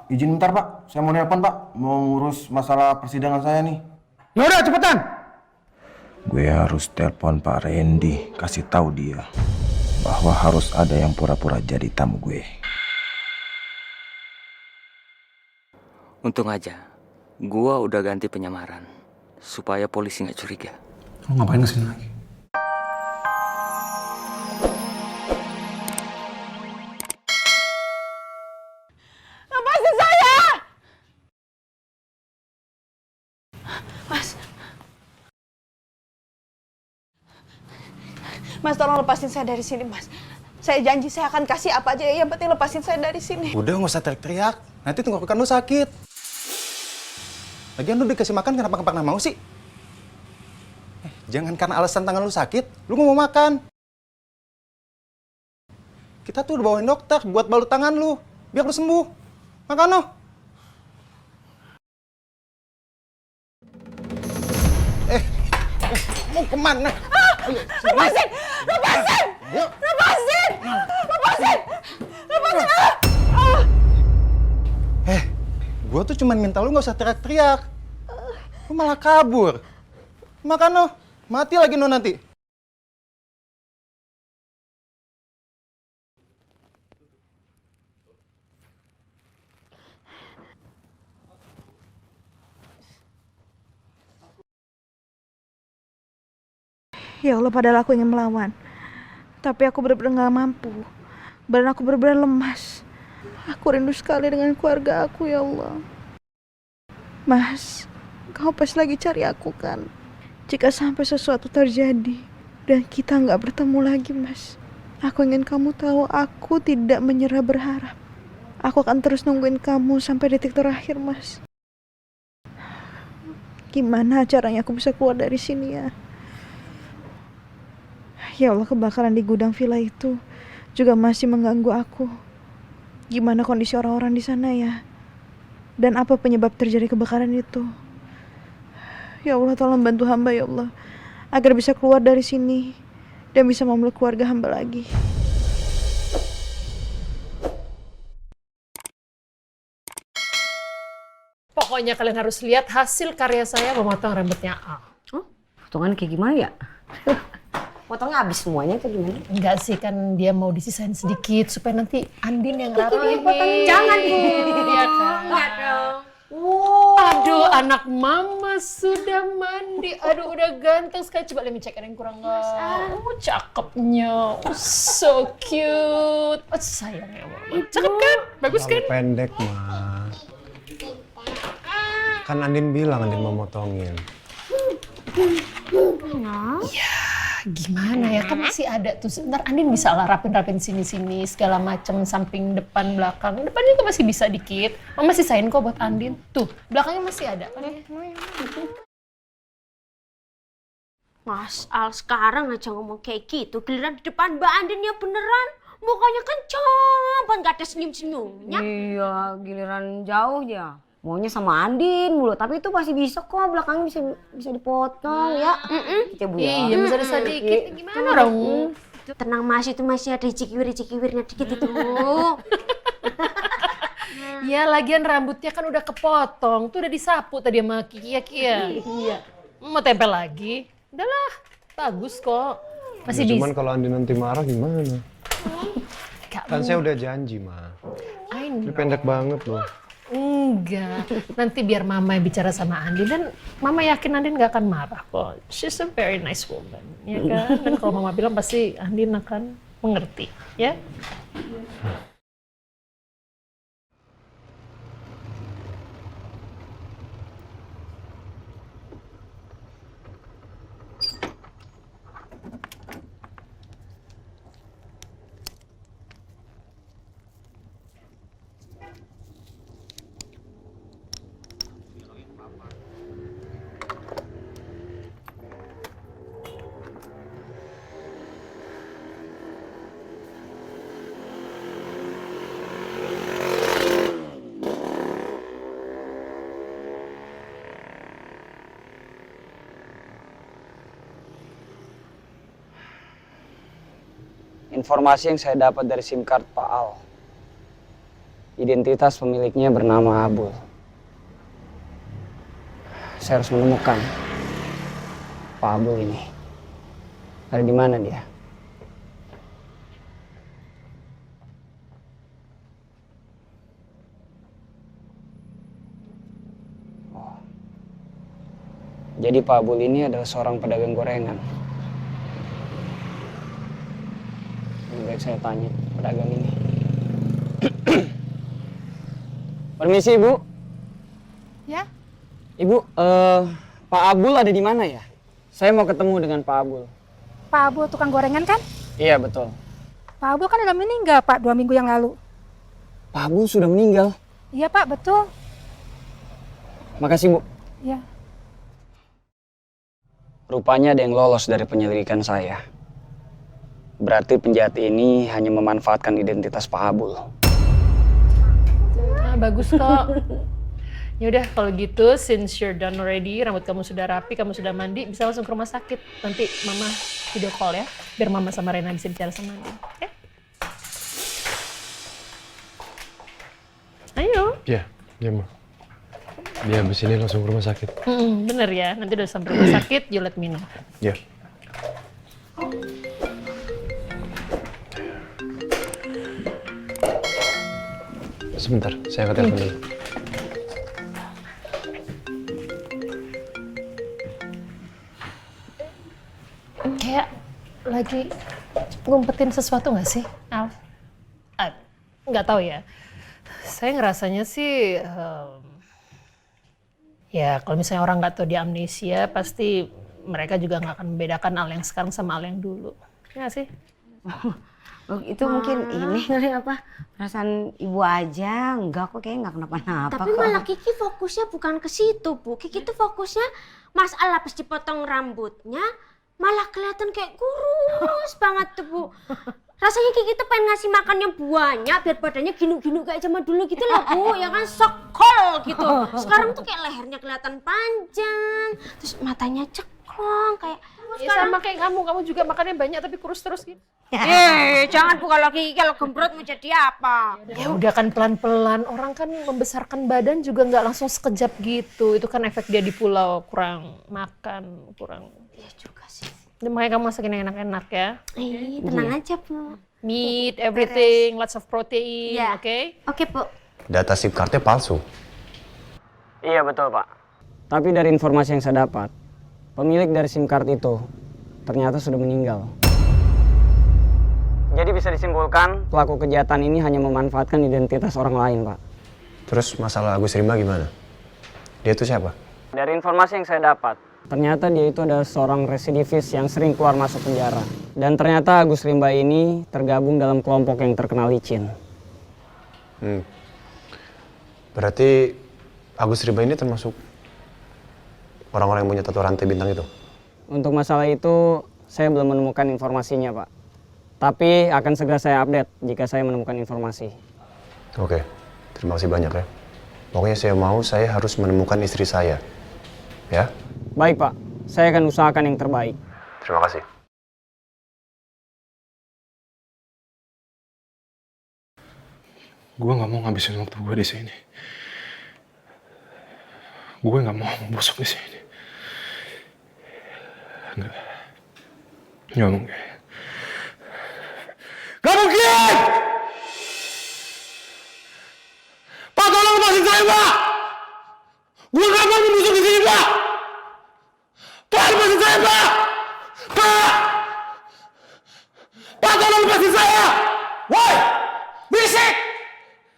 izin bentar Pak, saya mau nelpon Pak, mau ngurus masalah persidangan saya nih. Ya udah cepetan. Gue harus telepon Pak Randy, kasih tahu dia bahwa harus ada yang pura-pura jadi tamu gue. Untung aja, gua udah ganti penyamaran supaya polisi nggak curiga. Lo ngapain kesini lagi? Lepasin saya! Mas. Mas, tolong lepasin saya dari sini, Mas. Saya janji saya akan kasih apa aja, yang penting lepasin saya dari sini. Udah nggak usah teriak-teriak, nanti tenggorokan lu sakit. Lagian lu dikasih makan kenapa nggak pernah mau sih? Jangan karena alasan tangan lu sakit, lu nggak mau makan. Kita tuh udah bawain dokter buat balut tangan lu, biar lu sembuh. Makan lo. Mau kemana? Lepasin! Lepasin! Lepasin! Lepasin! Lepasin! Gua tuh cuman minta lu nggak usah teriak-teriak. Lu malah kabur. Makan lo, mati lagi lo nanti. Ya Allah, padahal aku ingin melawan. Tapi aku benar-benar gak mampu. Badan aku benar-benar lemas. Aku rindu sekali dengan keluarga aku, ya Allah. Mas, kau pasti lagi cari aku kan? Jika sampai sesuatu terjadi dan kita gak bertemu lagi, Mas. Aku ingin kamu tahu aku tidak menyerah berharap. Aku akan terus nungguin kamu sampai detik terakhir, Mas. Gimana caranya aku bisa keluar dari sini ya? Ya Allah, kebakaran di gudang villa itu juga masih mengganggu aku. Gimana kondisi orang-orang di sana ya? Dan apa penyebab terjadi kebakaran itu? Ya Allah, tolong bantu hamba ya Allah, agar bisa keluar dari sini dan bisa memeluk keluarga hamba lagi. Pokoknya kalian harus lihat hasil karya saya memotong rambutnya Al. Potongan kayak gimana ya? Potongnya habis semuanya atau gimana? Enggak sih, kan dia mau disisain sedikit supaya nanti Andin yang rapihin. Jangan, Bu. Iya kan? Enggak dong. Aduh, anak mama sudah mandi. Aduh, udah ganteng sekali. Coba let me check, ada yang kurang nggak? Oh, cakepnya. Oh, so cute. Oh, sayangnya mama. Cakep kan? Bagus kan? Pendek, Ma. Kan Andin bilang Andin mau motongin. Gimana ya, kan masih ada tuh. Sebentar Andin bisa lah rapin-rapin sini-sini segala macam, samping, depan, belakang. Depannya tuh masih bisa dikit. Mama sisain kok buat Andin. Tuh, belakangnya masih ada. Mas Al sekarang aja ngomong kayak gitu, giliran di depan Mbak Andin ya beneran. Mukanya kan campan, gak ada senyum-senyumnya. Iya, giliran jauh ya. Maunya sama Andin mulu, tapi itu masih bisa kok, belakangnya bisa dipotong ya. Gitu Bu ya. Iya, bisa dikit. Gimana dong? Tenang Mas, itu masih ada cikiwir-cikiwirnya dikit itu. Ya, lagian rambutnya kan udah kepotong. Tuh udah disapu tadi sama Kiki ya, Kia. Iya. Mau tempel lagi? Udahlah, bagus kok. Masih Ya, bisa. cuman kalau Andin nanti marah gimana? Kan saya udah janji, Ma. Ini pendek banget loh. Enggak, nanti biar mama yang bicara sama Andin, dan mama yakin Andin gak akan marah kok. She's a very nice woman, ya kan? Dan kalau mama bilang pasti Andin akan mengerti, ya? Informasi yang saya dapat dari SIM card Pak Al. Identitas pemiliknya bernama Abul. Saya harus menemukan Pak Abul ini. Ada di mana dia? Oh. Jadi Pak Abul ini adalah seorang pedagang gorengan. Lebih baik saya tanya pedagang ini. Permisi, Ibu. Ya, Ibu, Pak Abul ada di mana ya? Saya mau ketemu dengan Pak Abul. Pak Abul tukang gorengan kan? Iya, betul. Pak Abul kan udah meninggal, Pak, 2 minggu yang lalu. Pak Abul sudah meninggal. Iya, Pak, betul. Makasih, Bu. Ya. Rupanya ada yang lolos dari penyelidikan saya. Berarti penjahat ini hanya memanfaatkan identitas Pak Abul. Ah, bagus kok. Yaudah kalau gitu, since you're done already, rambut kamu sudah rapi, kamu sudah mandi, bisa langsung ke rumah sakit. Nanti Mama video call ya, biar Mama sama Rena bisa bicara sama Andin. Oke? Ayo. Iya, Ma. Dia habis ini langsung ke rumah sakit. Bener ya, nanti udah sampai rumah sakit, you let me know. Iya. Sebentar, saya angkat telepon dulu. Kayak lagi ngumpetin sesuatu nggak sih, Al? Nggak tahu ya. Saya ngerasanya sih, ya kalau misalnya orang nggak tahu dia amnesia, pasti mereka juga nggak akan membedakan Al yang sekarang sama Al yang dulu. Ya nggak sih? Oh, itu mungkin ini kali apa perasaan ibu aja, enggak kok kayaknya nggak kenapa-napa. Tapi malah Kiki fokusnya bukan ke situ, Bu. Kiki tuh fokusnya Mas Al habis dipotong rambutnya malah kelihatan kayak kurus banget tuh, Bu. Rasanya Kiki tuh pengen ngasih makan yang banyak biar badannya ginu-ginu kayak zaman dulu gitu loh, Bu. Ya kan, sokol gitu. Sekarang tuh kayak lehernya kelihatan panjang, terus matanya ceklong kayak Ya, sama kayak kamu juga makannya banyak tapi kurus terus gitu. jangan Bu, kalau Kiki kalau gembrot mau jadi apa? Ya udah kan pelan-pelan, orang kan membesarkan badan juga nggak langsung sekejap gitu. Itu kan efek dia di pulau, kurang makan, kurang. Iya juga sih. Makanya kamu masakin yang enak-enak ya. Tenang aja, Bu. Meat, everything, lots of protein, Iya. oke? Oke, Bu. Data SIM cardnya palsu. Iya, betul, Pak. Tapi dari informasi yang saya dapat, pemilik dari SIM card itu ternyata sudah meninggal. Jadi bisa disimpulkan pelaku kejahatan ini hanya memanfaatkan identitas orang lain, Pak. Terus masalah Agus Rimba gimana? Dia itu siapa? Dari informasi yang saya dapat, ternyata dia itu adalah seorang residivis yang sering keluar masuk penjara. Dan ternyata Agus Rimba ini tergabung dalam kelompok yang terkenal licin. Berarti Agus Rimba ini termasuk orang-orang yang punya tato rantai bintang itu? Untuk masalah itu, saya belum menemukan informasinya, Pak. Tapi akan segera saya update jika saya menemukan informasi. Oke, terima kasih banyak ya. Pokoknya saya harus menemukan istri saya. Ya? Baik, Pak. Saya akan usahakan yang terbaik. Terima kasih. Gue nggak mau ngabisin waktu gue di sini. Gue nggak mau busuk di sini. Nggak mungkin. Gak mungkin! Pak, tolong lepasin saya, Pak! Gue gak mau membusuk di sini, Pak! Pak, lepasin saya, Pak! Pak! Pak, tolong lepasin saya! Woi! Berisik!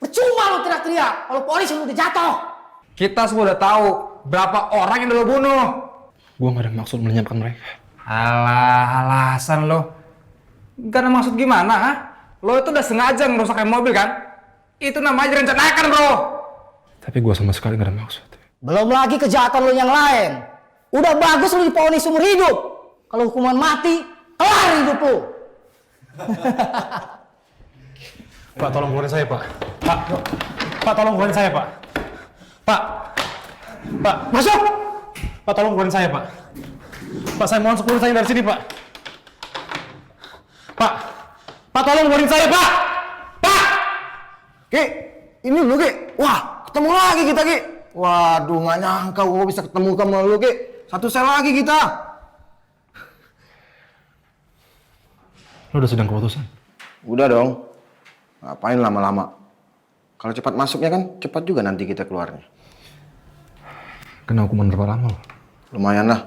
Percuma lu teriak-teriak kalau polisi udah jatuh. Kita semua udah tahu berapa orang yang udah lo bunuh. Gue gak ada maksud melenyapkan mereka. Alah, alasan lo. Gak ada maksud gimana, ha? Lo itu udah sengaja ngerusakin mobil, kan? Itu namanya direncanakan, bro. Tapi gue sama sekali gak ada maksud. Belum lagi kejahatan lu yang lain. Udah bagus lu diponis seumur hidup. Kalau hukuman mati, kelar hidup lu. Pak, tolong keluarin saya, Pak. Pak, tolong keluarin saya, Pak. Pak, masuk! Pak, tolong keluarin saya, Pak. Pak, saya mohon keluarin saya dari sini, Pak. Pak, tolong keluarin saya, Pak! Pak! Ki, Ini lu, Ki. Wah, ketemu lagi kita, Ki. Waduh, nggak nyangka gua bisa ketemu sama lu, Ki. Satu sel lagi kita. Lo udah sidang keputusan? Udah dong. Ngapain lama-lama? Kalau cepat masuknya kan, cepat juga nanti kita keluarnya. Kena hukuman berapa lama lo? Lumayan lah.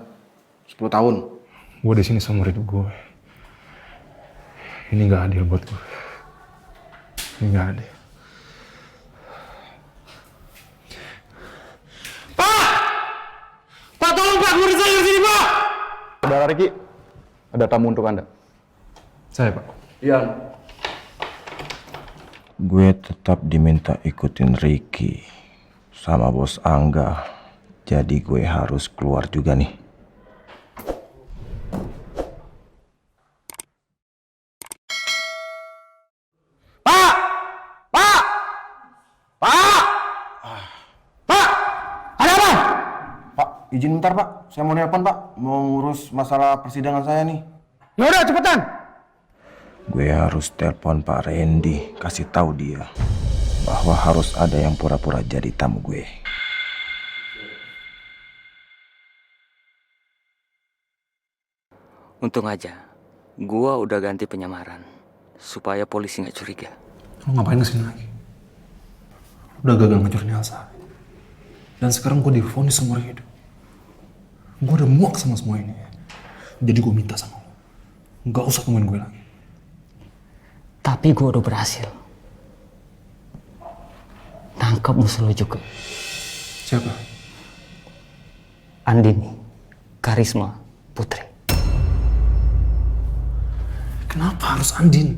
10 tahun. Gue di sini seumur hidup gue. Ini nggak adil buat gue. Ini nggak adil. Pak! Pak, tolong Pak, keluarin saya dari sini, Pak! Saudara Ricky, ada tamu untuk Anda. Saya, Pak. Iya. Gue tetap diminta ikutin Ricky sama bos Angga. Jadi gue harus keluar juga nih. Pak! Pak! Pak! Pak! Ada apa? Pak, izin bentar, Pak. Saya mau nelpon, Pak. Mau ngurus masalah persidangan saya nih. Ya udah cepetan. Gue harus telepon Pak Randy, kasih tahu dia bahwa harus ada yang pura-pura jadi tamu gue. Untung aja, gua udah ganti penyamaran supaya polisi nggak curiga. Lo ngapain kesini lagi? Udah gagal ngecurin Elsa. Dan sekarang gue divonis seumur hidup. Gue udah muak sama semua ini. Jadi gue minta sama lo, nggak usah temuin gue lagi. Tapi gue udah berhasil tangkap musuh lo juga. Siapa? Andini Karisma Putri. Kenapa harus Andin?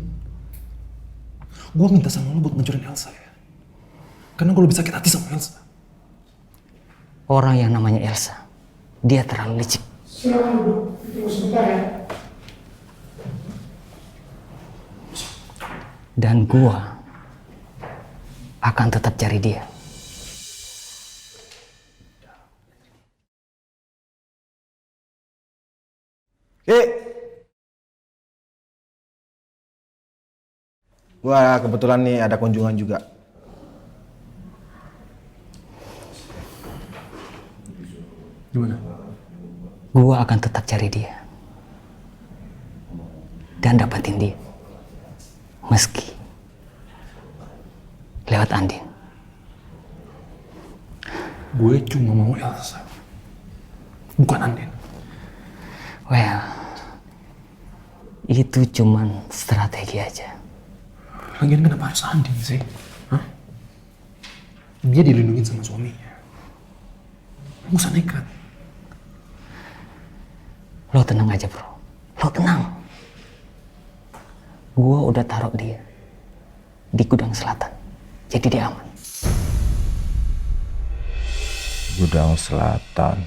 Gue minta sama lo buat ngancurin Elsa ya. Karena gue lebih sakit hati sama Elsa. Orang yang namanya Elsa, dia terlalu licik. Dan gua akan tetap cari dia. Gua kebetulan nih ada kunjungan juga. Gimana? Gua akan tetap cari dia. Dan dapatin dia. Meski lewat Andin. Gue cuma mau Elsa, bukan Andin. Well, itu cuman strategi aja. Lagian kenapa harus Andin sih? Hah? Dia dilindungi sama suaminya. Gak usah nekat. Lo tenang aja bro, lo tenang. Gua udah taruh dia di gudang selatan, jadi dia aman. Gudang selatan.